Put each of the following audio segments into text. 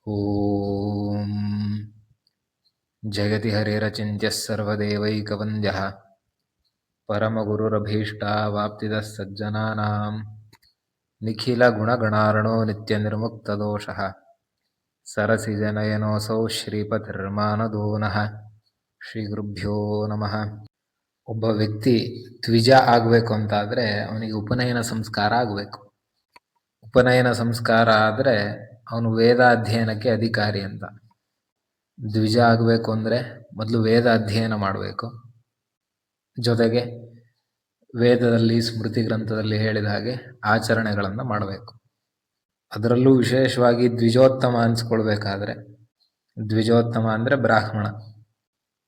ಓಂ ಜಗತಿ ಹರಿರಚಿಂತ್ಯಃ ಸರ್ವದೇವೈಕವಂದ್ಯಃ ಪರಮಗುರುರಭೀಷ್ಟಾವಾಪ್ತಿದಃ ಸಜ್ಜನಾನಾಂ ನಿಖಿಲಗುಣಗಣಾರ್ಣೋ ನಿತ್ಯನಿರ್ಮುಕ್ತದೋಷಃ ಸರಸಿಜನಯನೋऽಸೌ ಶ್ರೀಪತಿರ್ಮಾನದೋ ನಃ. ಶ್ರೀ ಗುರುಭ್ಯೋ ನಮಃ. ಒಬ್ಬ ವ್ಯಕ್ತಿ ದ್ವಿಜ ಆಗಬೇಕು ಅಂತಾದರೆ ಅವನಿಗೆ ಉಪನಯನ ಸಂಸ್ಕಾರ ಆಗಬೇಕು. ಉಪನಯನ ಸಂಸ್ಕಾರ ಆದರೆ ಅವನು ವೇದ ಅಧ್ಯಯನಕ್ಕೆ ಅಧಿಕಾರಿ ಅಂತ. ದ್ವಿಜ ಆಗಬೇಕು ಅಂದರೆ ಮೊದಲು ವೇದ ಅಧ್ಯಯನ ಮಾಡಬೇಕು. ಜೊತೆಗೆ ವೇದದಲ್ಲಿ ಸ್ಮೃತಿ ಗ್ರಂಥದಲ್ಲಿ ಹೇಳಿದ ಹಾಗೆ ಆಚರಣೆಗಳನ್ನು ಮಾಡಬೇಕು. ಅದರಲ್ಲೂ ವಿಶೇಷವಾಗಿ ದ್ವಿಜೋತ್ತಮ ಅನಿಸ್ಕೊಳ್ಬೇಕಾದ್ರೆ, ದ್ವಿಜೋತ್ತಮ ಅಂದರೆ ಬ್ರಾಹ್ಮಣ.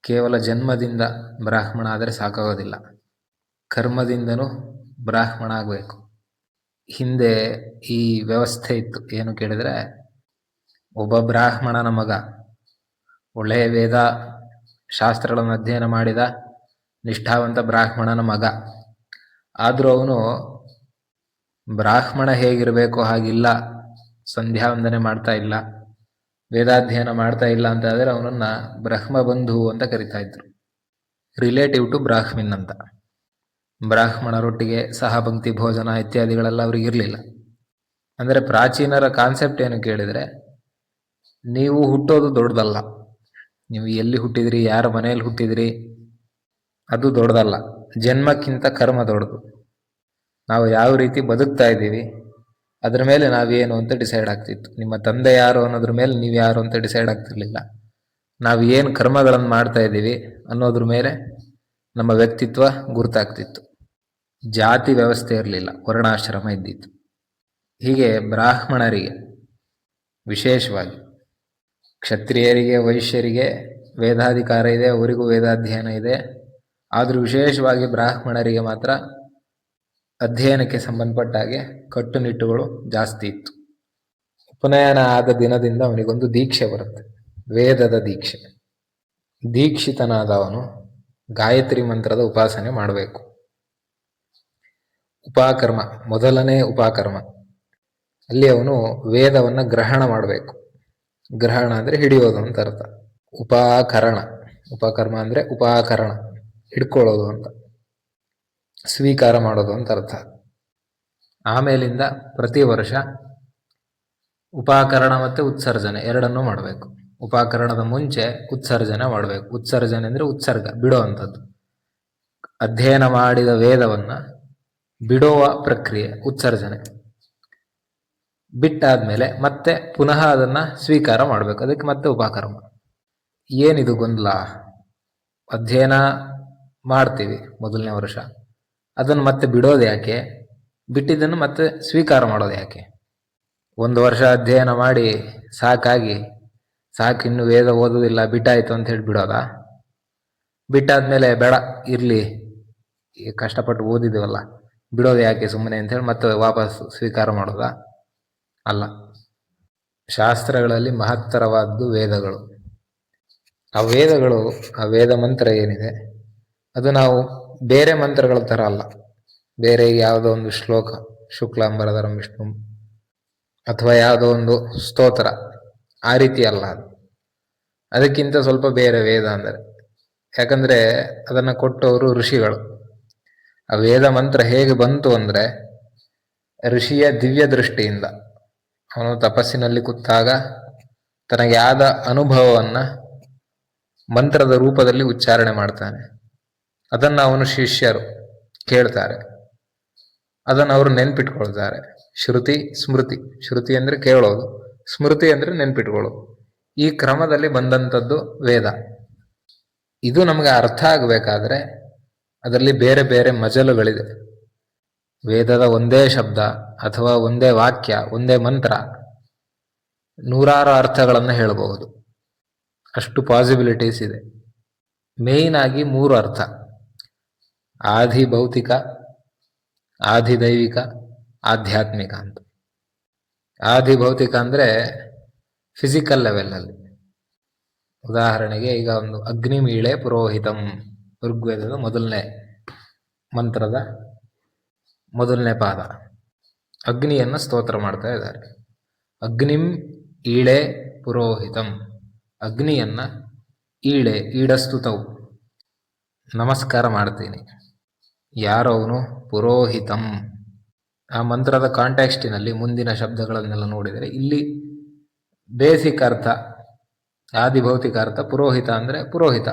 ಕೇವಲ ಜನ್ಮದಿಂದ ಬ್ರಾಹ್ಮಣ ಆದರೆ ಸಾಕಾಗೋದಿಲ್ಲ, ಕರ್ಮದಿಂದನೂ ಬ್ರಾಹ್ಮಣ ಆಗಬೇಕು. ಹಿಂದೆ ಈ ವ್ಯವಸ್ಥೆ ಇತ್ತು. ಏನು ಕೇಳಿದರೆ, ಒಬ್ಬ ಬ್ರಾಹ್ಮಣನ ಮಗ, ಒಳ್ಳೆಯ ವೇದ ಶಾಸ್ತ್ರಗಳನ್ನು ಅಧ್ಯಯನ ಮಾಡಿದ ನಿಷ್ಠಾವಂತ ಬ್ರಾಹ್ಮಣನ ಮಗ, ಆದರೂ ಅವನು ಬ್ರಾಹ್ಮಣ ಹೇಗಿರಬೇಕು ಹಾಗಿಲ್ಲ, ಸಂಧ್ಯಾ ವಂದನೆ ಮಾಡ್ತಾ ಇಲ್ಲ, ವೇದಾಧ್ಯಯನ ಮಾಡ್ತಾ ಇಲ್ಲ ಅಂತ ಆದರೆ ಅವನನ್ನು ಬ್ರಹ್ಮಬಂಧು ಅಂತ ಕರಿತಾ ಇದ್ರು. ರಿಲೇಟಿವ್ ಟು ಬ್ರಾಹ್ಮಿನ್ ಅಂತ. ಬ್ರಾಹ್ಮಣರೊಟ್ಟಿಗೆ ಸಹಪಂಕ್ತಿ ಭೋಜನ ಇತ್ಯಾದಿಗಳೆಲ್ಲ ಅವ್ರಿಗೆ ಇರಲಿಲ್ಲ. ಅಂದರೆ ಪ್ರಾಚೀನರ ಕಾನ್ಸೆಪ್ಟ್ ಏನು ಕೇಳಿದರೆ, ನೀವು ಹುಟ್ಟೋದು ದೊಡ್ಡದಲ್ಲ, ನೀವು ಎಲ್ಲಿ ಹುಟ್ಟಿದ್ರಿ, ಯಾರ ಮನೆಯಲ್ಲಿ ಹುಟ್ಟಿದ್ರಿ, ಅದು ದೊಡ್ಡದಲ್ಲ. ಜನ್ಮಕ್ಕಿಂತ ಕರ್ಮ ದೊಡ್ಡದು. ನಾವು ಯಾವ ರೀತಿ ಬದುಕ್ತಾ ಇದ್ದೀವಿ ಅದ್ರ ಮೇಲೆ ನಾವೇನು ಅಂತ ಡಿಸೈಡ್ ಆಗ್ತಿತ್ತು. ನಿಮ್ಮ ತಂದೆ ಯಾರು ಅನ್ನೋದ್ರ ಮೇಲೆ ನೀವು ಯಾರು ಅಂತ ಡಿಸೈಡ್ ಆಗ್ತಿರ್ಲಿಲ್ಲ. ನಾವು ಏನು ಕರ್ಮಗಳನ್ನು ಮಾಡ್ತಾ ಇದ್ದೀವಿ ಅನ್ನೋದ್ರ ಮೇಲೆ ನಮ್ಮ ವ್ಯಕ್ತಿತ್ವ ಗುರುತಾಗ್ತಿತ್ತು. ಜಾತಿ ವ್ಯವಸ್ಥೆ ಇರಲಿಲ್ಲ, ವರ್ಣಾಶ್ರಮ ಇದ್ದಿತ್ತು. ಹೀಗೆ ಬ್ರಾಹ್ಮಣರಿಗೆ ವಿಶೇಷವಾಗಿ, ಕ್ಷತ್ರಿಯರಿಗೆ ವೈಶ್ಯರಿಗೆ ವೇದಾಧಿಕಾರ ಇದೆ, ಅವರಿಗೂ ವೇದಾಧ್ಯಯನ ಇದೆ. ಆದರೂ ವಿಶೇಷವಾಗಿ ಬ್ರಾಹ್ಮಣರಿಗೆ ಮಾತ್ರ ಅಧ್ಯಯನಕ್ಕೆ ಸಂಬಂಧಪಟ್ಟ ಹಾಗೆ ಕಟ್ಟುನಿಟ್ಟುಗಳು ಜಾಸ್ತಿ ಇತ್ತು. ಉಪನಯನ ಆದ ದಿನದಿಂದ ಅವನಿಗೊಂದು ದೀಕ್ಷೆ ಬರುತ್ತೆ, ವೇದದ ದೀಕ್ಷೆ. ದೀಕ್ಷಿತನಾದವನು ಗಾಯತ್ರಿ ಮಂತ್ರದ ಉಪಾಸನೆ ಮಾಡಬೇಕು. ಉಪಕರ್ಮ, ಮೊದಲನೇ ಉಪಕರ್ಮ, ಅಲ್ಲಿ ಅವನು ವೇದವನ್ನು ಗ್ರಹಣ ಮಾಡಬೇಕು. ಗ್ರಹಣ ಅಂದರೆ ಹಿಡಿಯೋದು ಅಂತ ಅರ್ಥ. ಉಪಕರಣ, ಉಪಕರ್ಮ ಅಂದರೆ ಉಪಕರಣ, ಹಿಡ್ಕೊಳ್ಳೋದು ಅಂತ, ಸ್ವೀಕಾರ ಮಾಡೋದು ಅಂತ ಅರ್ಥ. ಆಮೇಲಿಂದ ಪ್ರತಿ ವರ್ಷ ಉಪಕರಣ ಮತ್ತು ಉತ್ಸರ್ಜನೆ ಎರಡನ್ನೂ ಮಾಡಬೇಕು. ಉಪಕರಣದ ಮುಂಚೆ ಉತ್ಸರ್ಜನೆ ಮಾಡಬೇಕು. ಉತ್ಸರ್ಜನೆ ಅಂದರೆ ಉತ್ಸರ್ಗ, ಬಿಡೋ ಅಂಥದ್ದು. ಅಧ್ಯಯನ ಮಾಡಿದ ವೇದವನ್ನು ಬಿಡುವ ಪ್ರಕ್ರಿಯೆ ಉತ್ಸರ್ಜನೆ. ಬಿಟ್ಟಾದ್ಮೇಲೆ ಮತ್ತೆ ಪುನಃ ಅದನ್ನು ಸ್ವೀಕಾರ ಮಾಡಬೇಕು, ಅದಕ್ಕೆ ಮತ್ತೆ ಉಪಕರ್ಮ. ಏನಿದು ಗೊಂದಲ? ಅಧ್ಯಯನ ಮಾಡ್ತೀವಿ ಮೊದಲನೇ ವರ್ಷ, ಅದನ್ನು ಮತ್ತೆ ಬಿಡೋದು ಯಾಕೆ? ಬಿಟ್ಟಿದ್ದನ್ನು ಮತ್ತೆ ಸ್ವೀಕಾರ ಮಾಡೋದು ಯಾಕೆ? ಒಂದು ವರ್ಷ ಅಧ್ಯಯನ ಮಾಡಿ ಸಾಕಾಗಿ ಇನ್ನು ವೇದ ಓದೋದಿಲ್ಲ, ಬಿಟ್ಟಾಯಿತು ಅಂತ ಹೇಳಿ ಬಿಡೋದಾ? ಬಿಟ್ಟಾದ್ಮೇಲೆ ಬೇಡ ಇರಲಿ, ಕಷ್ಟಪಟ್ಟು ಓದಿದ್ದೀವಲ್ಲ, ಬಿಡೋದು ಯಾಕೆ ಸುಮ್ಮನೆ ಅಂಥೇಳಿ ಮತ್ತೆ ವಾಪಸ್ ಸ್ವೀಕಾರ ಮಾಡೋದಾ? ಅಲ್ಲ. ಶಾಸ್ತ್ರಗಳಲ್ಲಿ ಮಹತ್ತರವಾದ್ದು ವೇದಗಳು. ಆ ವೇದಗಳು, ಆ ವೇದ ಮಂತ್ರ ಏನಿದೆ ಅದು ನಾವು ಬೇರೆ ಮಂತ್ರಗಳ ಥರ ಅಲ್ಲ. ಬೇರೆ ಯಾವುದೋ ಒಂದು ಶ್ಲೋಕ, ಶುಕ್ಲಾಂಬರಧರಂ ವಿಷ್ಣು ಅಥವಾ ಯಾವುದೋ ಒಂದು ಸ್ತೋತ್ರ, ಆ ರೀತಿ ಅಲ್ಲ ಅದು. ಅದಕ್ಕಿಂತ ಸ್ವಲ್ಪ ಬೇರೆ ವೇದ ಅಂದರೆ. ಯಾಕಂದರೆ ಅದನ್ನು ಕೊಟ್ಟವರು ಋಷಿಗಳು. ಆ ವೇದ ಮಂತ್ರ ಹೇಗೆ ಬಂತು ಅಂದರೆ, ಋಷಿಯ ದಿವ್ಯ ದೃಷ್ಟಿಯಿಂದ ಅವನು ತಪಸ್ಸಿನಲ್ಲಿ ಕೂತಾಗ ತನಗೆ ಆದ ಅನುಭವವನ್ನು ಮಂತ್ರದ ರೂಪದಲ್ಲಿ ಉಚ್ಚಾರಣೆ ಮಾಡ್ತಾನೆ. ಅದನ್ನು ಅವನು ಶಿಷ್ಯರು ಕೇಳ್ತಾರೆ, ಅದನ್ನು ಅವರು ನೆನ್ಪಿಟ್ಕೊಳ್ತಾರೆ. ಶ್ರುತಿ ಸ್ಮೃತಿ, ಶ್ರುತಿ ಅಂದರೆ ಕೇಳೋದು, ಸ್ಮೃತಿ ಅಂದರೆ ನೆನ್ಪಿಟ್ಕೊಳ್ಳೋದು. ಈ ಕ್ರಮದಲ್ಲಿ ಬಂದಂಥದ್ದು ವೇದ. ಇದು ನಮಗೆ ಅರ್ಥ ಆಗಬೇಕಾದ್ರೆ ಅದರಲ್ಲಿ ಬೇರೆ ಬೇರೆ ಮಜಲುಗಳಿದೆ. ವೇದದ ಒಂದೇ ಶಬ್ದ ಅಥವಾ ಒಂದೇ ವಾಕ್ಯ, ಒಂದೇ ಮಂತ್ರ ನೂರಾರು ಅರ್ಥಗಳನ್ನು ಹೇಳಬಹುದು. ಅಷ್ಟು ಪಾಸಿಬಿಲಿಟೀಸ್ ಇದೆ. ಮೇಯ್ನ್ ಆಗಿ 3 ಅರ್ಥ: ಆಧಿ ಭೌತಿಕ, ಆಧಿದೈವಿಕ, ಆಧ್ಯಾತ್ಮಿಕ ಅಂತ. ಆಧಿ ಭೌತಿಕ ಅಂದರೆ ಫಿಸಿಕಲ್ ಲೆವೆಲಲ್ಲಿ. ಉದಾಹರಣೆಗೆ ಈಗ ಒಂದು ಅಗ್ನಿಮೀಳೆ ಪುರೋಹಿತಂ, ಋಗ್ವೇದದ ಮೊದಲನೇ ಮಂತ್ರದ ಮೊದಲನೇ ಪಾದ, ಅಗ್ನಿಯನ್ನು ಸ್ತೋತ್ರ ಮಾಡ್ತಾ ಇದ್ದಾರೆ. ಅಗ್ನಿಂ ಈಳೆ ಪುರೋಹಿತಂ, ಅಗ್ನಿಯನ್ನು ಈಡಸ್ತುತವು, ನಮಸ್ಕಾರ ಮಾಡ್ತೀನಿ. ಯಾರವನು? ಪುರೋಹಿತಂ. ಆ ಮಂತ್ರದ ಕಾಂಟೆಕ್ಸ್ಟಿನಲ್ಲಿ ಮುಂದಿನ ಶಬ್ದಗಳನ್ನೆಲ್ಲ ನೋಡಿದರೆ ಇಲ್ಲಿ ಬೇಸಿಕ್ ಅರ್ಥ, ಆದಿಭೌತಿಕ ಅರ್ಥ ಪುರೋಹಿತ ಅಂದರೆ ಪುರೋಹಿತ,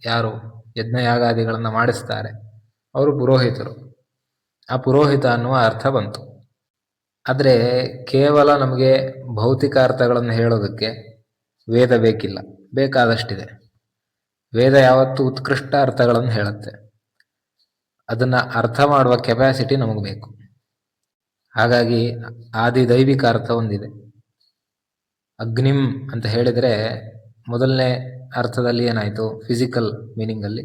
ಯಾರು ಯಜ್ಞಯಾಗಾದಿಗಳನ್ನು ಮಾಡಿಸ್ತಾರೆ ಅವರು ಪುರೋಹಿತರು. ಆ ಪುರೋಹಿತ ಅನ್ನುವ ಅರ್ಥ ಬಂತು. ಆದರೆ ಕೇವಲ ನಮಗೆ ಭೌತಿಕ ಅರ್ಥಗಳನ್ನು ಹೇಳೋದಕ್ಕೆ ವೇದ ಬೇಕಿಲ್ಲ, ಬೇಕಾದಷ್ಟಿದೆ. ವೇದ ಯಾವತ್ತೂ ಉತ್ಕೃಷ್ಟ ಅರ್ಥಗಳನ್ನು ಹೇಳುತ್ತೆ. ಅದನ್ನು ಅರ್ಥ ಮಾಡುವ ಕೆಪಾಸಿಟಿ ನಮಗೆ ಬೇಕು. ಹಾಗಾಗಿ ಆದಿದೈವಿಕ ಅರ್ಥ ಒಂದಿದೆ. ಅಗ್ನಿಂ ಅಂತ ಹೇಳಿದರೆ ಮೊದಲನೇ ಅರ್ಥದಲ್ಲಿ ಏನಾಯಿತು? ಫಿಸಿಕಲ್ ಮೀನಿಂಗಲ್ಲಿ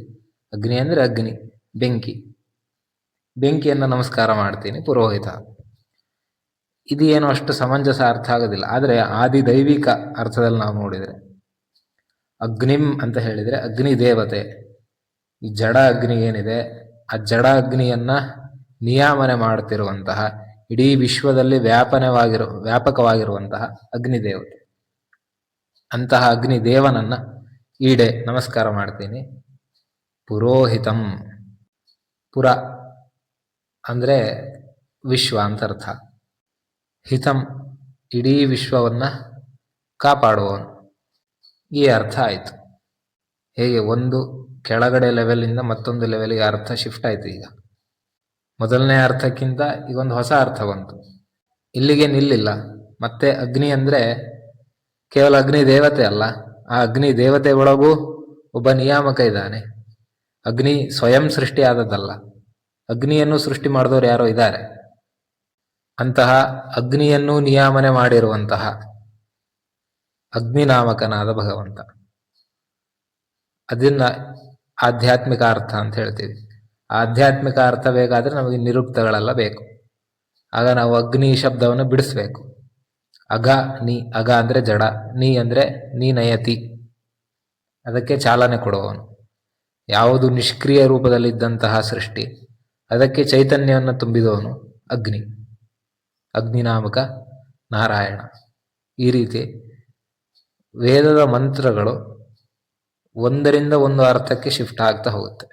ಅಗ್ನಿ ಅಂದರೆ ಅಗ್ನಿ, ಬೆಂಕಿ. ಬೆಂಕಿಯನ್ನು ನಮಸ್ಕಾರ ಮಾಡ್ತೀನಿ, ಪುರೋಹಿತ. ಇದು ಏನು ಅಷ್ಟು ಸಮಂಜಸ ಅರ್ಥ ಆಗೋದಿಲ್ಲ. ಆದರೆ ಆದಿದೈವಿಕ ಅರ್ಥದಲ್ಲಿ ನಾವು ನೋಡಿದರೆ ಅಗ್ನಿಂ ಅಂತ ಹೇಳಿದರೆ ಅಗ್ನಿ ದೇವತೆ. ಈ ಜಡ ಅಗ್ನಿ ಏನಿದೆ, ಆ ಜಡ ಅಗ್ನಿಯನ್ನು ನಿಯಾಮನೆ ಮಾಡ್ತಿರುವಂತಹ, ಇಡೀ ವಿಶ್ವದಲ್ಲಿ ವ್ಯಾಪಕವಾಗಿರುವಂತಹ ಅಗ್ನಿದೇವತೆ. ಅಂತಹ ಅಗ್ನಿದೇವನನ್ನು ನಮಸ್ಕಾರ ಮಾಡ್ತೀನಿ. ಪುರೋಹಿತಂ, ಪುರ ಅಂದರೆ ವಿಶ್ವ ಅಂತ ಅರ್ಥ. ಹಿತಂ, ಇಡೀ ವಿಶ್ವವನ್ನು ಕಾಪಾಡುವವನು, ಈ ಅರ್ಥ ಆಯಿತು. ಹೇಗೆ ಒಂದು ಕೆಳಗಡೆ ಲೆವೆಲಿಂದ ಮತ್ತೊಂದು ಲೆವೆಲಿಗೆ ಅರ್ಥ ಶಿಫ್ಟ್ ಆಯಿತು. ಈಗ ಮೊದಲನೇ ಅರ್ಥಕ್ಕಿಂತ ಈಗೊಂದು ಹೊಸ ಅರ್ಥ ಬಂತು. ಇಲ್ಲಿಗೆ ನಿಲ್ಲಿಲ್ಲ. ಮತ್ತೆ ಅಗ್ನಿ ಅಂದರೆ ಕೇವಲ ಅಗ್ನಿ ದೇವತೆ ಅಲ್ಲ, ಆ ಅಗ್ನಿ ದೇವತೆ ಒಳಗೂ ಒಬ್ಬ ನಿಯಾಮಕ ಇದ್ದಾನೆ. ಅಗ್ನಿ ಸ್ವಯಂ ಸೃಷ್ಟಿ ಆದದ್ದಲ್ಲ, ಅಗ್ನಿಯನ್ನು ಸೃಷ್ಟಿ ಮಾಡಿದವರು ಯಾರೋ ಇದ್ದಾರೆ. ಅಂತಹ ಅಗ್ನಿಯನ್ನು ನಿಯಾಮನೆ ಮಾಡಿರುವಂತಹ ಅಗ್ನಿನಾಮಕನಾದ ಭಗವಂತ, ಅದನ್ನ ಆಧ್ಯಾತ್ಮಿಕ ಅರ್ಥ ಅಂತ ಹೇಳ್ತೀವಿ. ಆಧ್ಯಾತ್ಮಿಕ ಅರ್ಥ ಬೇಕಾದರೆ ನಮಗೆ ನಿರುಕ್ತಗಳೆಲ್ಲ ಬೇಕು. ಆಗ ನಾವು ಅಗ್ನಿ ಶಬ್ದವನ್ನು ಬಿಡಿಸ್ಬೇಕು. ಅಘ ನೀ, ಅಘ ಅಂದರೆ ಜಡ, ನೀ ಅಂದರೆ ನೀ ನಯತಿ, ಅದಕ್ಕೆ ಚಾಲನೆ ಕೊಡುವವನು. ಯಾವುದು ನಿಷ್ಕ್ರಿಯ ರೂಪದಲ್ಲಿದ್ದಂತಹ ಸೃಷ್ಟಿ, ಅದಕ್ಕೆ ಚೈತನ್ಯವನ್ನು ತುಂಬಿದವನು ಅಗ್ನಿ, ಅಗ್ನಿನಾಮಕ ನಾರಾಯಣ. ಈ ರೀತಿ ವೇದದ ಮಂತ್ರಗಳು ಒಂದರಿಂದ ಒಂದು ಅರ್ಥಕ್ಕೆ ಶಿಫ್ಟ್ ಆಗ್ತಾ ಹೋಗುತ್ತೆ.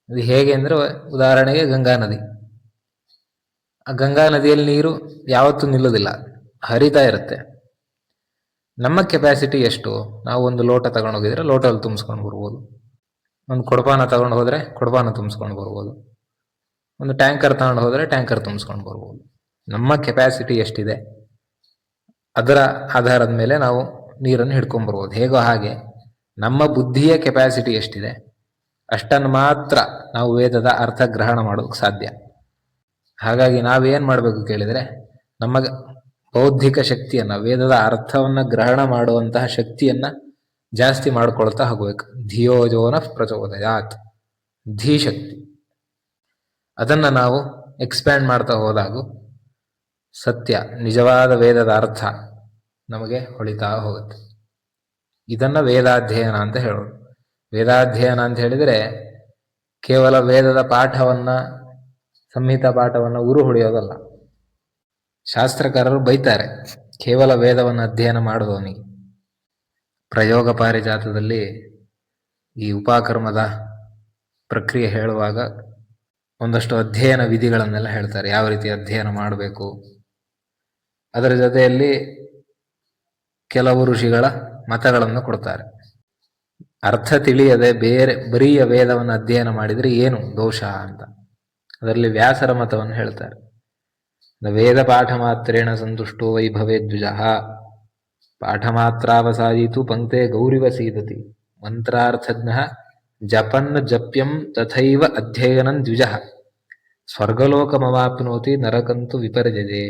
ಇದು ಹೇಗೆ ಅಂದರೆ, ಉದಾಹರಣೆಗೆ ಗಂಗಾ ನದಿ. ಆ ಗಂಗಾ ನದಿಯಲ್ಲಿ ನೀರು ಯಾವತ್ತೂ ನಿಲ್ಲೋದಿಲ್ಲ, ಹರಿತಾ ಇರುತ್ತೆ. ನಮ್ಮ ಕೆಪಾಸಿಟಿ ಎಷ್ಟು? ನಾವು ಒಂದು ಲೋಟ ತಗೊಂಡೋಗಿದ್ರೆ ಲೋಟಲ್ಲಿ ತುಂಬಿಸ್ಕೊಂಡು ಬರ್ಬೋದು, ಒಂದು ಕೊಡಪಾನ ತಗೊಂಡು ಹೋದರೆ ಕೊಡಪಾನ ತುಂಬಿಸ್ಕೊಂಡು ಬರ್ಬೋದು, ಒಂದು ಟ್ಯಾಂಕರ್ ತಗೊಂಡು ಹೋದರೆ ಟ್ಯಾಂಕರ್ ತುಂಬಿಸ್ಕೊಂಡು ಬರ್ಬೋದು. ನಮ್ಮ ಕೆಪಾಸಿಟಿ ಎಷ್ಟಿದೆ ಅದರ ಆಧಾರದ ಮೇಲೆ ನಾವು ನೀರನ್ನು ಹಿಡ್ಕೊಂಡ್ಬರ್ಬೋದು. ಹೇಗೋ ಹಾಗೆ ನಮ್ಮ ಬುದ್ಧಿಯ ಕೆಪಾಸಿಟಿ ಎಷ್ಟಿದೆ ಅಷ್ಟನ್ನು ಮಾತ್ರ ನಾವು ವೇದದ ಅರ್ಥ ಗ್ರಹಣ ಮಾಡೋದಕ್ಕೆ ಸಾಧ್ಯ. ಹಾಗಾಗಿ ನಾವೇನು ಮಾಡಬೇಕು ಕೇಳಿದರೆ, ನಮ್ಮ ಬೌದ್ಧಿಕ ಶಕ್ತಿಯನ್ನು, ವೇದದ ಅರ್ಥವನ್ನು ಗ್ರಹಣ ಮಾಡುವಂತಹ ಶಕ್ತಿಯನ್ನು ಜಾಸ್ತಿ ಮಾಡ್ಕೊಳ್ತಾ ಹೋಗ್ಬೇಕು. ಧಿಯೋಜೋನ ಪ್ರಚೋದಯಾತ್, ಧೀಶಕ್ತಿ. ಅದನ್ನು ನಾವು ಎಕ್ಸ್ಪ್ಯಾಂಡ್ ಮಾಡ್ತಾ ಹೋದಾಗ ಸತ್ಯ, ನಿಜವಾದ ವೇದದ ಅರ್ಥ ನಮಗೆ ಹೊಳಿತಾ ಹೋಗುತ್ತೆ. ಇದನ್ನು ವೇದಾಧ್ಯಯನ ಅಂತ ಹೇಳೋದು. ವೇದಾಧ್ಯಯನ ಅಂತ ಹೇಳಿದರೆ ಕೇವಲ ವೇದದ ಪಾಠವನ್ನು, ಸಂಹಿತಾ ಪಾಠವನ್ನು ಉರು ಹೊಡೆಯೋದಲ್ಲ. ಶಾಸ್ತ್ರಕಾರರು ಬೈತಾರೆ ಕೇವಲ ವೇದವನ್ನು ಅಧ್ಯಯನ ಮಾಡುವವನಿಗೆ. ಪ್ರಯೋಗ ಪಾರಿಜಾತದಲ್ಲಿ ಈ ಉಪಕರ್ಮದ ಪ್ರಕ್ರಿಯೆ ಹೇಳುವಾಗ ಒಂದಷ್ಟು ಅಧ್ಯಯನ ವಿಧಿಗಳನ್ನೆಲ್ಲ ಹೇಳ್ತಾರೆ, ಯಾವ ರೀತಿ ಅಧ್ಯಯನ ಮಾಡಬೇಕು. ಅದರ ಜೊತೆಯಲ್ಲಿ ಕೆಲವು ಋಷಿಗಳ ಮತಗಳನ್ನು ಕೊಡ್ತಾರೆ. ಅರ್ಥ ತಿಳಿಯದೆ ಬರೀ ವೇದವನ್ನು ಅಧ್ಯಯನ ಮಾಡಿದರೆ ಏನು ದೋಷ ಅಂತ. ಅದರಲ್ಲಿ ವ್ಯಾಸರ ಮತವನ್ನು ಹೇಳ್ತಾರೆ. ವೇದ ಪಾಠ ಮಾತ್ರೇಣ ಸಂತುಷ್ಟೋ ವೈಭವೇ ದ್ವಿಜಃ, ಪಾಠ ಮಾತ್ರಾವಸಾಯಿತು ಪಂಕ್ತೆ ಗೌರಿವ ಸೀದತಿ, ಮಂತ್ರಾರ್ಥಜ್ಞ ಜಪನ್ ಜಪ್ಯಂ ತಥೈವ ಅಧ್ಯಯನಂ ದ್ವಿಜಃ, ಸ್ವರ್ಗಲೋಕಮವಾಪ್ನೋತಿ ನರಕಂತು ವಿಪರ್ಯಜೆ,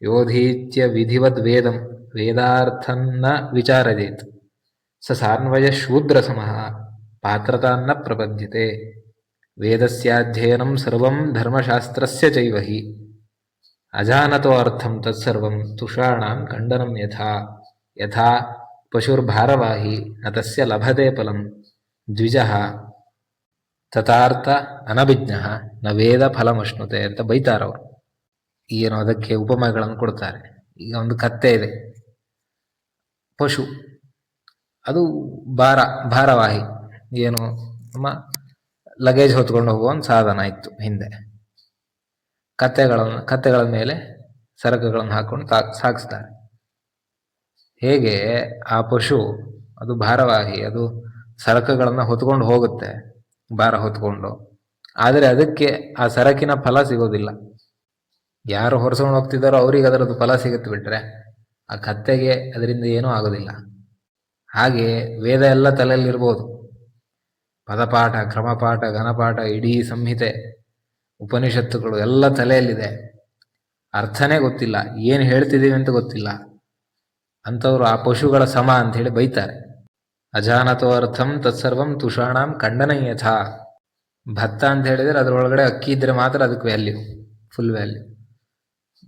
ಯೋಧೀತ್ಯ ವಿಧಿವದ್ ವೇದಂ ವೇದಾರ್ಥನ್ನ ವಿಚಾರಜೇತ್, ಸ ಸಾನ್ವಯ ಶೂದ್ರ ಸಮಃ ಪಾತ್ರತಾನ್ನ ಪ್ರಪದ್ಯತೆ, ವೇದಸ್ಯಾಧ್ಯಯನಂ ಸರ್ವಂ ಧರ್ಮಶಾಸ್ತ್ರಸ್ಯ ಚೈವ ಹಿ, ಅಜಾನತೋ ಅರ್ಥಂ ತತ್ಸರ್ವಂ ತುಷಾಣಾಂ ಖಂಡನಂ ಯಥಾ ಪಶುರ್ಭಾರವಾಹಿ ನ ತಸ್ಯ ಲಭತೆ ಫಲಂ ದ್ವಿಜಃ ತಥಾರ್ಥ ಅನಭಿಜ್ಞಃ ನ ವೇದ ಫಲಮಶ್ನುತೆ ಅಂತ ಬೈತಾರವರು. ಏನು ಅದಕ್ಕೆ ಉಪಮೆಗಳನ್ನು ಕೊಡ್ತಾರೆ. ಈಗ ಒಂದು ಕತ್ತೆ ಇದೆ, ಪಶು, ಅದು ಭಾರವಾಹಿ, ಏನು ನಮ್ಮ ಲಗೇಜ್ ಹೊತ್ಕೊಂಡು ಹೋಗುವ ಒಂದು ಸಾಧನ ಇತ್ತು ಹಿಂದೆ. ಕತ್ತೆಗಳ ಮೇಲೆ ಸರಕುಗಳನ್ನು ಹಾಕೊಂಡು ಸಾಗಿಸ್ತಾರೆ. ಹೇಗೆ ಆ ಪಶು ಅದು ಭಾರವಾಹಿ, ಅದು ಸರಕುಗಳನ್ನು ಹೊತ್ಕೊಂಡು ಹೋಗುತ್ತೆ, ಭಾರ ಹೊತ್ಕೊಂಡು, ಆದರೆ ಅದಕ್ಕೆ ಆ ಸರಕಿನ ಫಲ ಸಿಗೋದಿಲ್ಲ. ಯಾರು ಹೊರಸ್ಕೊಂಡು ಹೋಗ್ತಿದ್ದಾರೋ ಅವ್ರಿಗೆ ಅದರದ್ದು ಫಲ ಸಿಗುತ್ತೆ, ಬಿಟ್ರೆ ಆ ಕತ್ತೆಗೆ ಅದರಿಂದ ಏನೂ ಆಗೋದಿಲ್ಲ. ಹಾಗೆ ವೇದ ಎಲ್ಲ ತಲೆಯಲ್ಲಿರ್ಬೋದು, ಪದಪಾಠ, ಕ್ರಮಪಾಠ, ಘನಪಾಠ, ಇಡೀ ಸಂಹಿತೆ, ಉಪನಿಷತ್ತುಗಳು ಎಲ್ಲ ತಲೆಯಲ್ಲಿದೆ, ಅರ್ಥನೇ ಗೊತ್ತಿಲ್ಲ, ಏನು ಹೇಳ್ತಿದ್ದೀವಿ ಅಂತ ಗೊತ್ತಿಲ್ಲ. ಅಂಥವ್ರು ಆ ಪಶುಗಳ ಸಮ ಅಂಥೇಳಿ ಬೈತಾರೆ. ಅಜಾನತೋ ಅರ್ಥಂ ತತ್ಸರ್ವಂ ತುಷಾಣಾಂ ಖಂಡನಯಥ. ಭತ್ತ ಅಂತ ಹೇಳಿದರೆ ಅದರೊಳಗಡೆ ಅಕ್ಕಿ ಇದ್ರೆ ಮಾತ್ರ ಅದಕ್ಕೆ ವ್ಯಾಲ್ಯೂ, ಫುಲ್ ವ್ಯಾಲ್ಯೂ.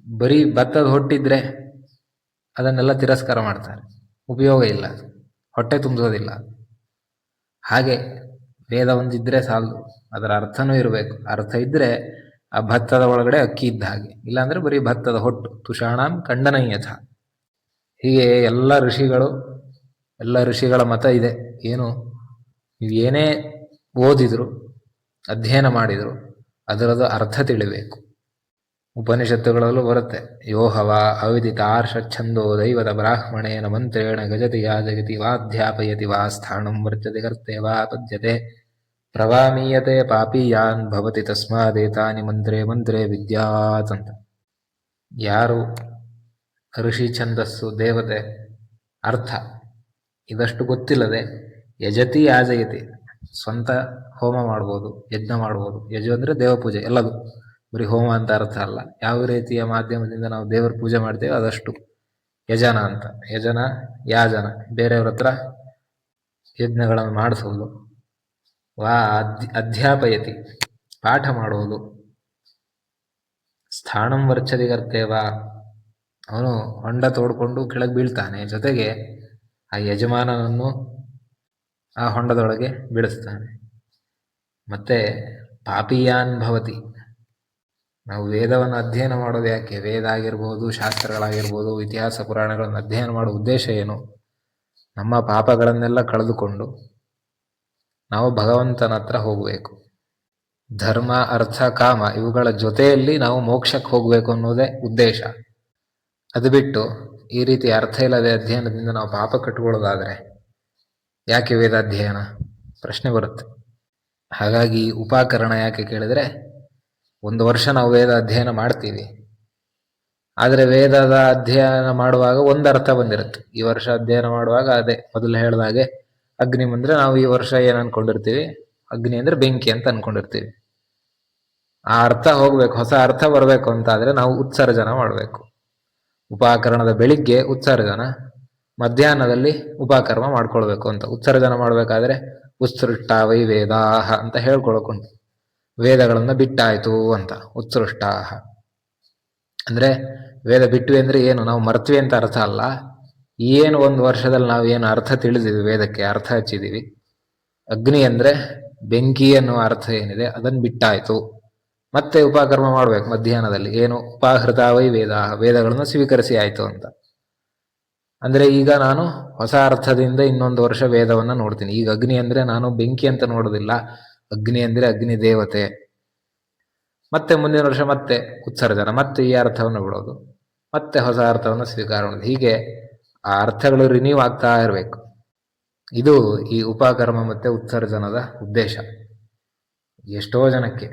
ಬರೀ ಭತ್ತದ ಹೊಟ್ಟಿದ್ರೆ ಅದನ್ನೆಲ್ಲ ತಿರಸ್ಕಾರ ಮಾಡ್ತಾರೆ, ಉಪಯೋಗ ಇಲ್ಲ, ಅದು ಹೊಟ್ಟೆ ತುಂಬಿಸೋದಿಲ್ಲ. ಹಾಗೆ ವೇದ ಒಂದಿದ್ರೆ ಸಾಲದು, ಅದರ ಅರ್ಥನೂ ಇರಬೇಕು. ಅರ್ಥ ಇದ್ದರೆ ಆ ಭತ್ತದ ಒಳಗಡೆ ಅಕ್ಕಿ ಇದ್ದ ಹಾಗೆ, ಇಲ್ಲಾಂದ್ರೆ ಬರೀ ಭತ್ತದ ಹೊಟ್ಟು. ತುಷಾಣಾಂ ಖಂಡನಯಥ. ಹೀಗೆ ಎಲ್ಲ ಋಷಿಗಳ ಮತ ಇದೆ. ಏನು, ನೀವು ಏನೇ ಓದಿದ್ರು, ಅಧ್ಯಯನ ಮಾಡಿದ್ರು, ಅದರದ್ದು ಅರ್ಥ ತಿಳಿಬೇಕು. ಉಪನಿಷತ್ತುಗಳಲ್ಲೂ ಬರುತ್ತೆ, ಯೋಹವ ಅವಿದಿತ ಆರ್ಷ ಛಂದೋ ದೈವದ ಬ್ರಾಹ್ಮಣೇನ ಮಂತ್ರೇಣ ಗಜತಿ ಯಾ ಜಗತಿ ವಾಧ್ಯಾಪಯತಿ ವಾ ಸ್ಥಾಣಂ ವರ್ಜತೆ ಕರ್ತೆ ವಾ ಪದ್ಯತೆ ಪ್ರವಾಮೀಯತೆ ಪಾಪೀಯಾನ್ ಭವತಿ ತಸ್ಮಾದೇತಾನಿ ಮಂತ್ರೇ ಮಂತ್ರೇ ವಿದ್ಯಾತ್ ಅಂತ. ಯಾರು ಋಷಿ, ಛಂದಸ್ಸು, ದೇವತೆ, ಅರ್ಥ ಇದಷ್ಟು ಗೊತ್ತಿಲ್ಲದೆ ಯಜತಿ ಯಾಜಯತಿ, ಸ್ವಂತ ಹೋಮ ಮಾಡ್ಬೋದು, ಯಜ್ಞ ಮಾಡ್ಬೋದು. ಯಜು ಅಂದರೆ ದೇವಪೂಜೆ, ಎಲ್ಲದು, ಬರೀ ಹೋಮ ಅಂತ ಅರ್ಥ ಅಲ್ಲ. ಯಾವ ರೀತಿಯ ಮಾಧ್ಯಮದಿಂದ ನಾವು ದೇವರ ಪೂಜೆ ಮಾಡ್ತೇವೆ ಅದಷ್ಟು ಯಜನ ಅಂತ. ಯಜನ, ಯಾಜನ, ಬೇರೆಯವ್ರ ಹತ್ರ ಯಜ್ಞಗಳನ್ನು ಮಾಡಿಸೋದು. ವಾ ಅಧ್ಯಾಪಯತಿ, ಪಾಠ ಮಾಡುವುದು. ಸ್ಥಾಣಂ ವರ್ಚದಿ ಕರ್ತೇವ, ಅವನು ಹೊಂಡ ತೋಡ್ಕೊಂಡು ಕೆಳಗೆ ಬೀಳ್ತಾನೆ, ಜೊತೆಗೆ ಆ ಯಜಮಾನನನ್ನು ಆ ಹೊಂಡದೊಳಗೆ ಬೀಳಿಸ್ತಾನೆ. ಮತ್ತೆ ಪಾಪಿಯಾನ್ ಭವತಿ, ನಾವು ವೇದವನ್ನು ಅಧ್ಯಯನ ಮಾಡೋದು ಯಾಕೆ? ವೇದ ಆಗಿರ್ಬೋದು, ಶಾಸ್ತ್ರಗಳಾಗಿರ್ಬೋದು, ಇತಿಹಾಸ ಪುರಾಣಗಳನ್ನು ಅಧ್ಯಯನ ಮಾಡೋ ಉದ್ದೇಶ ಏನು? ನಮ್ಮ ಪಾಪಗಳನ್ನೆಲ್ಲ ಕಳೆದುಕೊಂಡು ನಾವು ಭಗವಂತನ ಹತ್ರ ಹೋಗಬೇಕು. ಧರ್ಮ, ಅರ್ಥ, ಕಾಮ ಇವುಗಳ ಜೊತೆಯಲ್ಲಿ ನಾವು ಮೋಕ್ಷಕ್ಕೆ ಹೋಗಬೇಕು ಅನ್ನೋದೇ ಉದ್ದೇಶ. ಅದು ಬಿಟ್ಟು ಈ ರೀತಿ ಅರ್ಥ ಇಲ್ಲದೆ ಅಧ್ಯಯನದಿಂದ ನಾವು ಪಾಪ ಕಟ್ಕೊಳ್ಳೋದಾದರೆ ಯಾಕೆ ವೇದಾಧ್ಯಯನ? ಪ್ರಶ್ನೆ ಬರುತ್ತೆ. ಹಾಗಾಗಿ ಉಪಕರಣ ಯಾಕೆ ಕೇಳಿದರೆ, 1 ವರ್ಷ ನಾವು ವೇದ ಅಧ್ಯಯನ ಮಾಡ್ತೀವಿ, ಆದರೆ ವೇದದ ಅಧ್ಯಯನ ಮಾಡುವಾಗ ಒಂದು ಅರ್ಥ ಬಂದಿರುತ್ತೆ. ಈ ವರ್ಷ ಅಧ್ಯಯನ ಮಾಡುವಾಗ ಅದೇ ಮೊದಲು ಹೇಳಿದಾಗೆ ಅಗ್ನಿ ಬಂದರೆ ನಾವು ಈ ವರ್ಷ ಏನು ಅನ್ಕೊಂಡಿರ್ತೀವಿ? ಅಗ್ನಿ ಅಂದರೆ ಬೆಂಕಿ ಅಂತ ಅನ್ಕೊಂಡಿರ್ತೀವಿ. ಆ ಅರ್ಥ ಹೋಗ್ಬೇಕು, ಹೊಸ ಅರ್ಥ ಬರಬೇಕು ಅಂತ ಆದರೆ ನಾವು ಉತ್ಸರ್ಜನ ಮಾಡಬೇಕು. ಉಪಕರಣದ ಬೆಳಿಗ್ಗೆ ಉತ್ಸರ್ಜನ, ಮಧ್ಯಾಹ್ನದಲ್ಲಿ ಉಪಕರ್ಮ ಮಾಡ್ಕೊಳ್ಬೇಕು ಅಂತ. ಉತ್ಸರ್ಜನ ಮಾಡಬೇಕಾದ್ರೆ ಉತ್ಸೃಷ್ಟಾವೈ ವೇದಾಹ ಅಂತ ಹೇಳ್ಕೊಳಕುಂಟು. ವೇದಗಳನ್ನು ಬಿಟ್ಟಾಯ್ತು ಅಂತ. ಉತ್ಸೃಷ್ಟಾಹ ಅಂದರೆ ವೇದ ಬಿಟ್ವಿ ಅಂದರೆ ಏನು, ನಾವು ಮರ್ತ್ವಿ ಅಂತ ಅರ್ಥ ಅಲ್ಲ. ಏನು 1 ವರ್ಷದಲ್ಲಿ ನಾವು ಏನು ಅರ್ಥ ತಿಳಿದಿವಿ, ವೇದಕ್ಕೆ ಅರ್ಥ ಹಚ್ಚಿದ್ದೀವಿ. ಅಗ್ನಿ ಅಂದರೆ ಬೆಂಕಿ ಅನ್ನುವ ಅರ್ಥ ಏನಿದೆ ಅದನ್ನು ಬಿಟ್ಟಾಯ್ತು. ಮತ್ತೆ ಉಪಕರ್ಮ ಮಾಡ್ಬೇಕು ಮಧ್ಯಾಹ್ನದಲ್ಲಿ. ಏನು, ಉಪಾಹೃತಾವೈ ವೇದ, ವೇದಗಳನ್ನು ಸ್ವೀಕರಿಸಿ ಆಯ್ತು ಅಂತ. ಅಂದರೆ ಈಗ ನಾನು ಹೊಸ ಅರ್ಥದಿಂದ ಇನ್ನೊಂದು ವರ್ಷ ವೇದವನ್ನು ನೋಡ್ತೀನಿ. ಈಗ ಅಗ್ನಿ ಅಂದರೆ ನಾನು ಬೆಂಕಿ ಅಂತ ನೋಡೋದಿಲ್ಲ, ಅಗ್ನಿ ಅಂದರೆ ಅಗ್ನಿ ದೇವತೆ. ಮತ್ತೆ ಮುಂದಿನ ವರ್ಷ ಮತ್ತೆ ಉತ್ಸರ್ಜನ, ಮತ್ತೆ ಈ ಅರ್ಥವನ್ನು ಬಿಡೋದು, ಮತ್ತೆ ಹೊಸ ಅರ್ಥವನ್ನು ಸ್ವೀಕಾರ ಮಾಡೋದು. ಹೀಗೆ ಆ ಅರ್ಥಗಳು ರಿನ್ಯೂ ಆಗ್ತಾ ಇರಬೇಕು. ಇದು ಈ ಉಪಕರ್ಮ ಮತ್ತೆ ಉತ್ಸರ್ಜನದ ಉದ್ದೇಶ. ಎಷ್ಟೋ ಜನಕ್ಕೆ,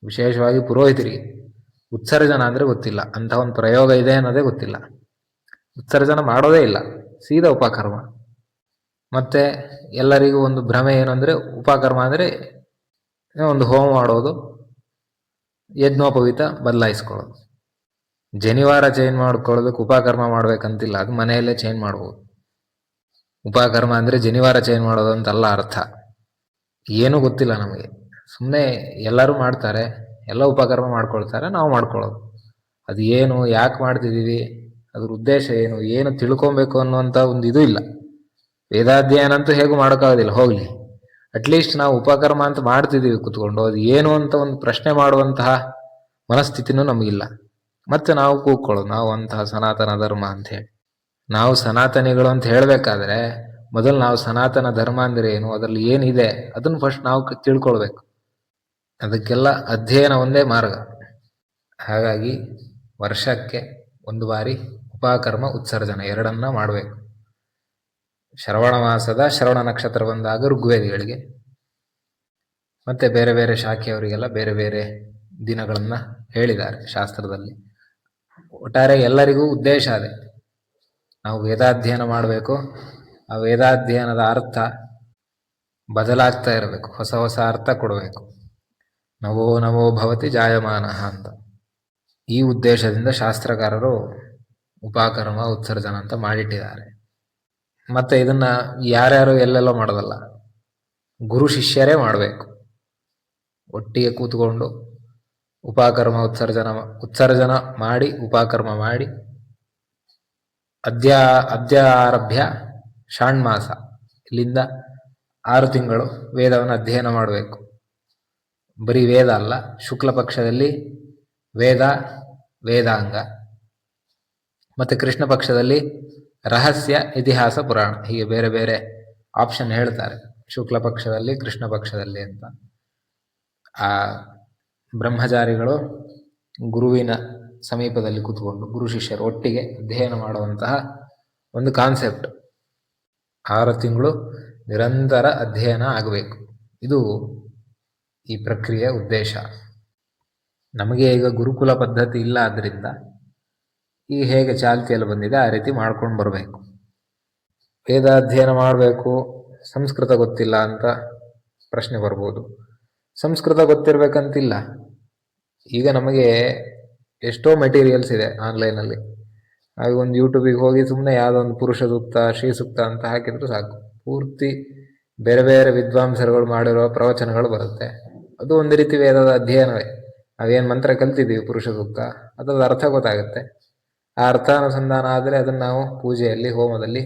ವಿಶೇಷವಾಗಿ ಪುರೋಹಿತರಿಗೆ ಉತ್ಸರ್ಜನ ಅಂದರೆ ಗೊತ್ತಿಲ್ಲ, ಅಂಥ ಒಂದು ಪ್ರಯೋಗ ಇದೆ ಅನ್ನೋದೇ ಗೊತ್ತಿಲ್ಲ. ಉತ್ಸರ್ಜನ ಮಾಡೋದೇ ಇಲ್ಲ, ಸೀದಾ ಉಪಕರ್ಮ. ಮತ್ತೆ ಎಲ್ಲರಿಗೂ ಒಂದು ಭ್ರಮೆ ಏನಂದರೆ ಉಪಕರ್ಮ ಅಂದರೆ ಒಂದು ಹೋಮ ಮಾಡೋದು, ಯಜ್ಞೋಪವೀತ ಬದಲಾಯಿಸ್ಕೊಳ್ಳೋದು. ಜನಿವಾರ ಚೇಂಜ್ ಮಾಡ್ಕೊಳ್ಳೋದಕ್ಕೆ ಉಪಕರ್ಮ ಮಾಡ್ಬೇಕಂತಿಲ್ಲ, ಅದು ಮನೆಯಲ್ಲೇ ಚೇಂಜ್ ಮಾಡ್ಬೋದು. ಉಪಕರ್ಮ ಅಂದರೆ ಜನಿವಾರ ಚೇಂಜ್ ಮಾಡೋದು ಅಂತಲ್ಲ ಅರ್ಥ. ಏನೂ ಗೊತ್ತಿಲ್ಲ ನಮಗೆ, ಸುಮ್ಮನೆ ಎಲ್ಲರೂ ಮಾಡ್ತಾರೆ, ಎಲ್ಲ ಉಪಕರ್ಮ ಮಾಡ್ಕೊಳ್ತಾರೆ, ನಾವು ಮಾಡ್ಕೊಳ್ಳೋದು. ಅದು ಏನು, ಯಾಕೆ ಮಾಡ್ತಿದ್ದೀವಿ, ಅದ್ರ ಉದ್ದೇಶ ಏನು, ಏನು ತಿಳ್ಕೊಬೇಕು ಅನ್ನುವಂಥ ಒಂದು ಇದು ಇಲ್ಲ. ವೇದಾಧ್ಯಯನ ಅಂತೂ ಹೇಗೂ ಮಾಡೋಕ್ಕಾಗೋದಿಲ್ಲ, ಹೋಗಲಿ. ಅಟ್ಲೀಸ್ಟ್ ನಾವು ಉಪಕರ್ಮ ಅಂತ ಮಾಡ್ತಿದ್ದೀವಿ ಕೂತ್ಕೊಂಡು, ಅದು ಏನು ಅಂತ ಒಂದು ಪ್ರಶ್ನೆ ಮಾಡುವಂತಹ ಮನಸ್ಥಿತಿನೂ ನಮಗಿಲ್ಲ. ಮತ್ತೆ ನಾವು ಕೂತ್ಕೊಳ್ಳೋದು ನಾವು ಅಂತಹ ಸನಾತನ ಧರ್ಮ ಅಂಥೇಳಿ. ನಾವು ಸನಾತನಿಗಳು ಅಂತ ಹೇಳಬೇಕಾದ್ರೆ ಮೊದಲು ನಾವು ಸನಾತನ ಧರ್ಮ ಅಂದರೆ ಏನು, ಅದರಲ್ಲಿ ಏನಿದೆ ಅದನ್ನು ಫಸ್ಟ್ ನಾವು ತಿಳ್ಕೊಳ್ಬೇಕು. ಅದಕ್ಕೆಲ್ಲ ಅಧ್ಯಯನ ಒಂದೇ ಮಾರ್ಗ. ಹಾಗಾಗಿ ವರ್ಷಕ್ಕೆ ಒಂದು ಬಾರಿ ಉಪಕರ್ಮ ಉತ್ಸರ್ಜನ ಎರಡನ್ನ ಮಾಡಬೇಕು. ಶ್ರವಣ ಮಾಸದ ಶ್ರವಣ ನಕ್ಷತ್ರ ಬಂದಾಗ ಋಗ್ವೇದಿಗಳಿಗೆ, ಮತ್ತೆ ಬೇರೆ ಬೇರೆ ಶಾಖೆಯವರಿಗೆಲ್ಲ ಬೇರೆ ಬೇರೆ ದಿನಗಳನ್ನ ಹೇಳಿದ್ದಾರೆ ಶಾಸ್ತ್ರದಲ್ಲಿ. ಒಟ್ಟಾರೆ ಎಲ್ಲರಿಗೂ ಉದ್ದೇಶ ಅದೇ, ನಾವು ವೇದಾಧ್ಯಯನ ಮಾಡಬೇಕು. ಆ ವೇದಾಧ್ಯಯನದ ಅರ್ಥ ಬದಲಾಗ್ತಾ ಇರಬೇಕು, ಹೊಸ ಹೊಸ ಅರ್ಥ ಕೊಡಬೇಕು. ನವೋ ನವೋ ಭವತಿ ಜಾಯಮಾನ ಅಂತ. ಈ ಉದ್ದೇಶದಿಂದ ಶಾಸ್ತ್ರಕಾರರು ಉಪಕರ್ಮ ಉತ್ಸರ್ಜನ ಅಂತ ಮಾಡಿಟ್ಟಿದ್ದಾರೆ. ಮತ್ತೆ ಇದನ್ನ ಯಾರ್ಯಾರು ಎಲ್ಲೆಲ್ಲೋ ಮಾಡೋದಲ್ಲ, ಗುರು ಶಿಷ್ಯರೇ ಮಾಡಬೇಕು. ಒಟ್ಟಿಗೆ ಕೂತ್ಕೊಂಡು ಉಪಕರ್ಮ ಉತ್ಸರ್ಜನ ಮಾಡಿ ಉಪಕರ್ಮ ಮಾಡಿ ಅದ್ಯ ಆರಭ್ಯ ಷಾಣ್ಮಾಸ, ಇಲ್ಲಿಂದ 6 ತಿಂಗಳು ವೇದವನ್ನು ಅಧ್ಯಯನ ಮಾಡಬೇಕು. ಬರೀ ವೇದ ಅಲ್ಲ, ಶುಕ್ಲ ಪಕ್ಷದಲ್ಲಿ ವೇದ ವೇದಾಂಗ, ಮತ್ತೆ ಕೃಷ್ಣ ಪಕ್ಷದಲ್ಲಿ ರಹಸ್ಯ ಇತಿಹಾಸ ಪುರಾಣ, ಹೀಗೆ ಬೇರೆ ಬೇರೆ ಆಪ್ಷನ್ ಹೇಳ್ತಾರೆ, ಶುಕ್ಲ ಪಕ್ಷದಲ್ಲಿ ಕೃಷ್ಣ ಪಕ್ಷದಲ್ಲಿ ಅಂತ. ಆ ಬ್ರಹ್ಮಚಾರಿಗಳು ಗುರುವಿನ ಸಮೀಪದಲ್ಲಿ ಕೂತ್ಕೊಂಡು ಗುರು ಶಿಷ್ಯರು ಒಟ್ಟಿಗೆ ಅಧ್ಯಯನ ಮಾಡುವಂತಹ ಒಂದು ಕಾನ್ಸೆಪ್ಟ್. 6 ತಿಂಗಳು ನಿರಂತರ ಅಧ್ಯಯನ ಆಗಬೇಕು. ಇದು ಈ ಪ್ರಕ್ರಿಯೆಯ ಉದ್ದೇಶ. ನಮಗೆ ಈಗ ಗುರುಕುಲ ಪದ್ಧತಿ ಇಲ್ಲ, ಆದ್ದರಿಂದ ಈಗ ಹೇಗೆ ಚಾಲ್ತಿಯಲ್ಲಿ ಬಂದಿದೆ ಆ ರೀತಿ ಮಾಡ್ಕೊಂಡು ಬರಬೇಕು. ವೇದ ಅಧ್ಯಯನ ಮಾಡಬೇಕು, ಸಂಸ್ಕೃತ ಗೊತ್ತಿಲ್ಲ ಅಂತ ಪ್ರಶ್ನೆ ಬರ್ಬೋದು. ಸಂಸ್ಕೃತ ಗೊತ್ತಿರಬೇಕಂತಿಲ್ಲ. ಈಗ ನಮಗೆ ಎಷ್ಟೋ ಮೆಟೀರಿಯಲ್ಸ್ ಇದೆ ಆನ್ಲೈನಲ್ಲಿ. ಹಾಗೆ ಒಂದು ಯೂಟ್ಯೂಬಿಗೆ ಹೋಗಿ ಸುಮ್ಮನೆ ಯಾವುದೋ ಒಂದು ಪುರುಷ ಸೂಕ್ತ, ಶ್ರೀ ಸೂಕ್ತ ಅಂತ ಹಾಕಿದ್ರು ಸಾಕು, ಪೂರ್ತಿ ಬೇರೆ ಬೇರೆ ವಿದ್ವಾಂಸರುಗಳು ಮಾಡಿರೋ ಪ್ರವಚನಗಳು ಬರುತ್ತೆ. ಅದು ಒಂದು ರೀತಿ ವೇದದ ಅಧ್ಯಯನವೇ. ನಾವೇನು ಮಂತ್ರ ಕಲ್ತಿದ್ದೀವಿ ಪುರುಷ ಸೂಕ್ತ, ಅದರ ಅರ್ಥ ಗೊತ್ತಾಗುತ್ತೆ. ಆ ಅರ್ಥಾನುಸಂಧಾನ ಆದರೆ ಅದನ್ನು ನಾವು ಪೂಜೆಯಲ್ಲಿ, ಹೋಮದಲ್ಲಿ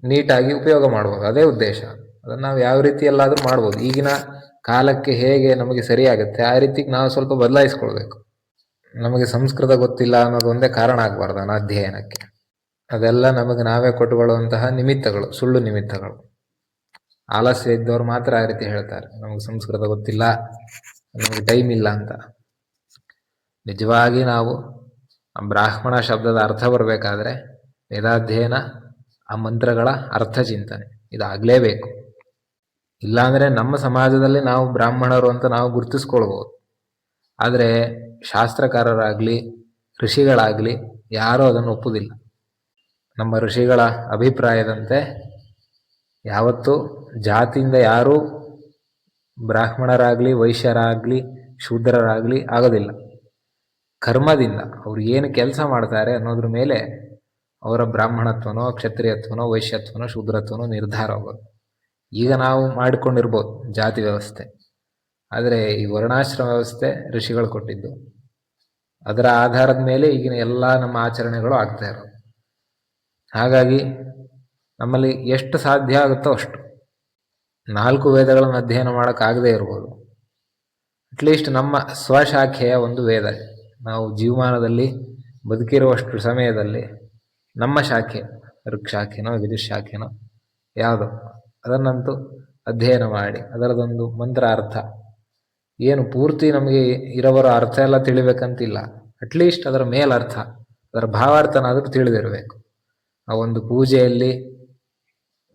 ನೀಟಾಗಿ ಉಪಯೋಗ ಮಾಡ್ಬೋದು. ಅದೇ ಉದ್ದೇಶ. ಅದನ್ನು ನಾವು ಯಾವ ರೀತಿ ಎಲ್ಲಾದರೂ ಮಾಡ್ಬೋದು. ಈಗಿನ ಕಾಲಕ್ಕೆ ಹೇಗೆ ನಮಗೆ ಸರಿಯಾಗುತ್ತೆ ಆ ರೀತಿಗೆ ನಾವು ಸ್ವಲ್ಪ ಬದಲಾಯಿಸ್ಕೊಳ್ಬೇಕು. ನಮಗೆ ಸಂಸ್ಕೃತ ಗೊತ್ತಿಲ್ಲ ಅನ್ನೋದು ಒಂದೇ ಕಾರಣ ಆಗಬಾರ್ದು ಅನಾಧ್ಯಯನಕ್ಕೆ. ಅದೆಲ್ಲ ನಮಗೆ ನಾವೇ ಕೊಟ್ಟುಕೊಳ್ಳುವಂತಹ ನಿಮಿತ್ತಗಳು, ಸುಳ್ಳು ನಿಮಿತ್ತಗಳು. ಆಲಸ್ಯ ಇದ್ದವ್ರು ಮಾತ್ರ ಆ ರೀತಿ ಹೇಳ್ತಾರೆ, ನಮಗೆ ಸಂಸ್ಕೃತ ಗೊತ್ತಿಲ್ಲ, ನಮಗೆ ಟೈಮ್ ಇಲ್ಲ ಅಂತ. ನಿಜವಾಗಿ ನಾವು ಬ್ರಾಹ್ಮಣ ಶಬ್ದದ ಅರ್ಥ ಬರಬೇಕಾದ್ರೆ ವೇದಾಧ್ಯಯನ, ಆ ಮಂತ್ರಗಳ ಅರ್ಥ ಚಿಂತನೆ ಇದಾಗಲೇಬೇಕು. ಇಲ್ಲಾಂದರೆ ನಮ್ಮ ಸಮಾಜದಲ್ಲಿ ನಾವು ಬ್ರಾಹ್ಮಣರು ಅಂತ ನಾವು ಗುರುತಿಸ್ಕೊಳ್ಬೋದು. ಆದರೆ ಶಾಸ್ತ್ರಕಾರರಾಗಲಿ ಋಷಿಗಳಾಗಲಿ ಯಾರೂ ಅದನ್ನು ಒಪ್ಪುವುದಿಲ್ಲ. ನಮ್ಮ ಋಷಿಗಳ ಅಭಿಪ್ರಾಯದಂತೆ ಯಾವತ್ತೂ ಜಾತಿಯಿಂದ ಯಾರೂ ಬ್ರಾಹ್ಮಣರಾಗಲಿ ವೈಶ್ಯರಾಗಲಿ ಶೂದ್ರರಾಗಲಿ ಆಗೋದಿಲ್ಲ. ಕರ್ಮದಿಂದ ಅವ್ರು ಏನು ಕೆಲಸ ಮಾಡ್ತಾರೆ ಅನ್ನೋದ್ರ ಮೇಲೆ ಅವರ ಬ್ರಾಹ್ಮಣತ್ವನೋ ಕ್ಷತ್ರಿಯತ್ವನೋ ವೈಶ್ಯತ್ವನೋ ಶೂದ್ರತ್ವನೋ ನಿರ್ಧಾರ ಆಗೋದು. ಈಗ ನಾವು ಮಾಡಿಕೊಂಡಿರ್ಬೋದು ಜಾತಿ ವ್ಯವಸ್ಥೆ, ಆದರೆ ಈ ವರ್ಣಾಶ್ರಮ ವ್ಯವಸ್ಥೆ ಋಷಿಗಳು ಕೊಟ್ಟಿದ್ದು. ಅದರ ಆಧಾರದ ಮೇಲೆ ಈಗಿನ ಎಲ್ಲ ನಮ್ಮ ಆಚರಣೆಗಳು ಆಗ್ತಾ ಇರೋದು. ಹಾಗಾಗಿ ನಮ್ಮಲ್ಲಿ ಎಷ್ಟು ಸಾಧ್ಯ ಆಗುತ್ತೋ ಅಷ್ಟು 4 ವೇದಗಳನ್ನು ಅಧ್ಯಯನ ಮಾಡೋಕ್ಕಾಗದೇ ಇರ್ಬೋದು. ಅಟ್ಲೀಸ್ಟ್ ನಮ್ಮ ಸ್ವಶಾಖೆಯ ಒಂದು ವೇದ, ನಾವು ಜೀವಮಾನದಲ್ಲಿ ಬದುಕಿರುವಷ್ಟು ಸಮಯದಲ್ಲಿ ನಮ್ಮ ಶಾಖೆ, ಋಕ್ಷಾಖೆನೋ ವಿದುಶಾಖೆನೋ ಯಾವುದೋ ಅದನ್ನಂತೂ ಅಧ್ಯಯನ ಮಾಡಿ ಅದರದೊಂದು ಮಂತ್ರ ಅರ್ಥ ಏನು ಪೂರ್ತಿ ನಮಗೆ ಇರೋವರ ಅರ್ಥ ಎಲ್ಲ ತಿಳಿಬೇಕಂತಿಲ್ಲ, ಅಟ್ಲೀಸ್ಟ್ ಅದರ ಮೇಲರ್ಥ, ಅದರ ಭಾವಾರ್ಥನಾದರೂ ತಿಳಿದಿರಬೇಕು. ಆ ಒಂದು ಪೂಜೆಯಲ್ಲಿ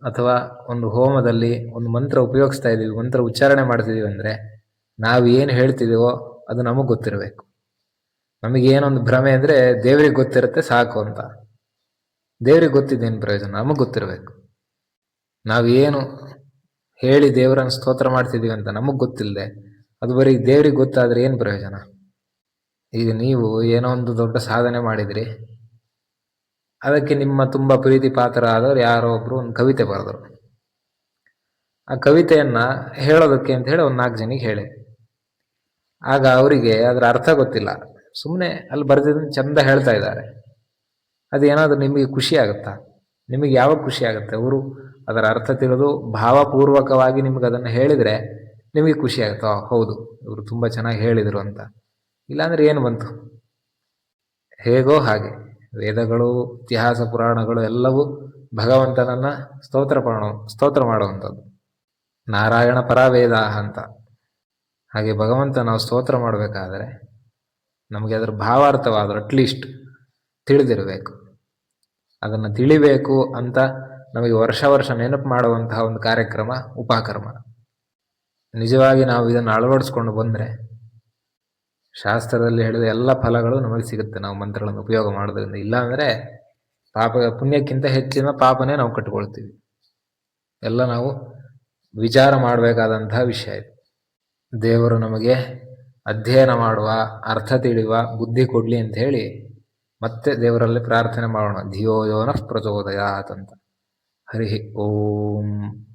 ಅಥವಾ ಒಂದು ಹೋಮದಲ್ಲಿ ಒಂದು ಮಂತ್ರ ಉಪಯೋಗಿಸ್ತಾ ಇದ್ದೀವಿ, ಮಂತ್ರ ಉಚ್ಚಾರಣೆ ಮಾಡ್ತಿದ್ದೀವಿ ಅಂದರೆ ನಾವು ಏನು ಹೇಳ್ತಿದ್ದೀವೋ ಅದು ನಮಗೆ ಗೊತ್ತಿರಬೇಕು. ನಮಗೇನೊಂದು ಭ್ರಮೆ ಅಂದರೆ ದೇವ್ರಿಗೆ ಗೊತ್ತಿರುತ್ತೆ ಸಾಕು ಅಂತ. ದೇವ್ರಿಗೆ ಗೊತ್ತಿದ್ದೇನು ಪ್ರಯೋಜನ? ನಮಗೆ ಗೊತ್ತಿರಬೇಕು. ನಾವೇನು ಹೇಳಿ ದೇವರನ್ನು ಸ್ತೋತ್ರ ಮಾಡ್ತಿದ್ದೀವಿ ಅಂತ ನಮಗೆ ಗೊತ್ತಿಲ್ಲದೆ ಅದು ಬರೀ ದೇವ್ರಿಗೆ ಗೊತ್ತಾದರೆ ಏನು ಪ್ರಯೋಜನ? ಈಗ ನೀವು ಏನೋ ಒಂದು ದೊಡ್ಡ ಸಾಧನೆ ಮಾಡಿದ್ರಿ, ಅದಕ್ಕೆ ನಿಮ್ಮ ತುಂಬ ಪ್ರೀತಿ ಪಾತ್ರ ಆದವ್ರು ಯಾರೋ ಒಬ್ರು ಒಂದು ಕವಿತೆ ಬರೆದರು. ಆ ಕವಿತೆಯನ್ನ ಹೇಳೋದಕ್ಕೆ ಅಂತ ಹೇಳಿ ಒಂದು 4 ಜನಿಗೆ ಹೇಳಿ, ಆಗ ಅವರಿಗೆ ಅದರ ಅರ್ಥ ಗೊತ್ತಿಲ್ಲ, ಸುಮ್ಮನೆ ಅಲ್ಲಿ ಬರೆದಿದ್ದನ್ನು ಚಂದ ಹೇಳ್ತಾ ಇದ್ದಾರೆ. ಅದೇನಾದರೂ ನಿಮಗೆ ಖುಷಿ ಆಗುತ್ತಾ? ನಿಮಗೆ ಯಾವಾಗ ಖುಷಿ ಆಗುತ್ತೆ? ಅವರು ಅದರ ಅರ್ಥ ತಿಳಿದು ಭಾವಪೂರ್ವಕವಾಗಿ ನಿಮಗೆ ಅದನ್ನು ಹೇಳಿದರೆ ನಿಮಗೆ ಖುಷಿ ಆಗುತ್ತಾ? ಹೌದು, ಇವರು ತುಂಬ ಚೆನ್ನಾಗಿ ಹೇಳಿದರು ಅಂತ. ಇಲ್ಲಾಂದರೆ ಏನು ಬಂತು? ಹೇಗೋ ಹಾಗೆ ವೇದಗಳು, ಇತಿಹಾಸ, ಪುರಾಣಗಳು ಎಲ್ಲವೂ ಭಗವಂತನನ್ನ ಸ್ತೋತ್ರ ಮಾಡುವಂಥದ್ದು. ನಾರಾಯಣ ಪರ ವೇದಾಹ ಅಂತ. ಹಾಗೆ ಭಗವಂತ ನಾವು ಸ್ತೋತ್ರ ಮಾಡಬೇಕಾದ್ರೆ ನಮಗೆ ಅದರ ಭಾವಾರ್ಥವಾದರೂ ಅಟ್ಲೀಸ್ಟ್ ತಿಳಿದಿರಬೇಕು. ಅದನ್ನು ತಿಳಿಬೇಕು ಅಂತ ನಮಗೆ ವರ್ಷ ನೆನಪು ಮಾಡುವಂತಹ ಒಂದು ಕಾರ್ಯಕ್ರಮ ಉಪಕರ್ಮ. ನಿಜವಾಗಿ ನಾವು ಇದನ್ನು ಅಳವಡಿಸ್ಕೊಂಡು ಬಂದರೆ ಶಾಸ್ತ್ರದಲ್ಲಿ ಹೇಳಿದ ಎಲ್ಲ ಫಲಗಳು ನಮಗೆ ಸಿಗುತ್ತೆ ನಾವು ಮಂತ್ರಗಳನ್ನು ಉಪಯೋಗ ಮಾಡೋದ್ರಿಂದ. ಇಲ್ಲಾಂದರೆ ಪುಣ್ಯಕ್ಕಿಂತ ಹೆಚ್ಚಿನ ಪಾಪನೇ ನಾವು ಕಟ್ಟಿಕೊಳ್ತೀವಿ. ಎಲ್ಲ ನಾವು ವಿಚಾರ ಮಾಡಬೇಕಾದಂತಹ ವಿಷಯ ಇದು. ದೇವರು ನಮಗೆ ಅಧ್ಯಯನ ಮಾಡುವ, ಅರ್ಥ ತಿಳಿಯುವ ಬುದ್ಧಿ ಕೊಡಲಿ ಅಂತ ಹೇಳಿ ಮತ್ತೆ ದೇವರಲ್ಲಿ ಪ್ರಾರ್ಥನೆ ಮಾಡೋಣ. ಧಿಯೋ ಯೋ ನಃ ಪ್ರಚೋದಯಾತ್ ಅಂತ. ಹರಿ ಓಂ.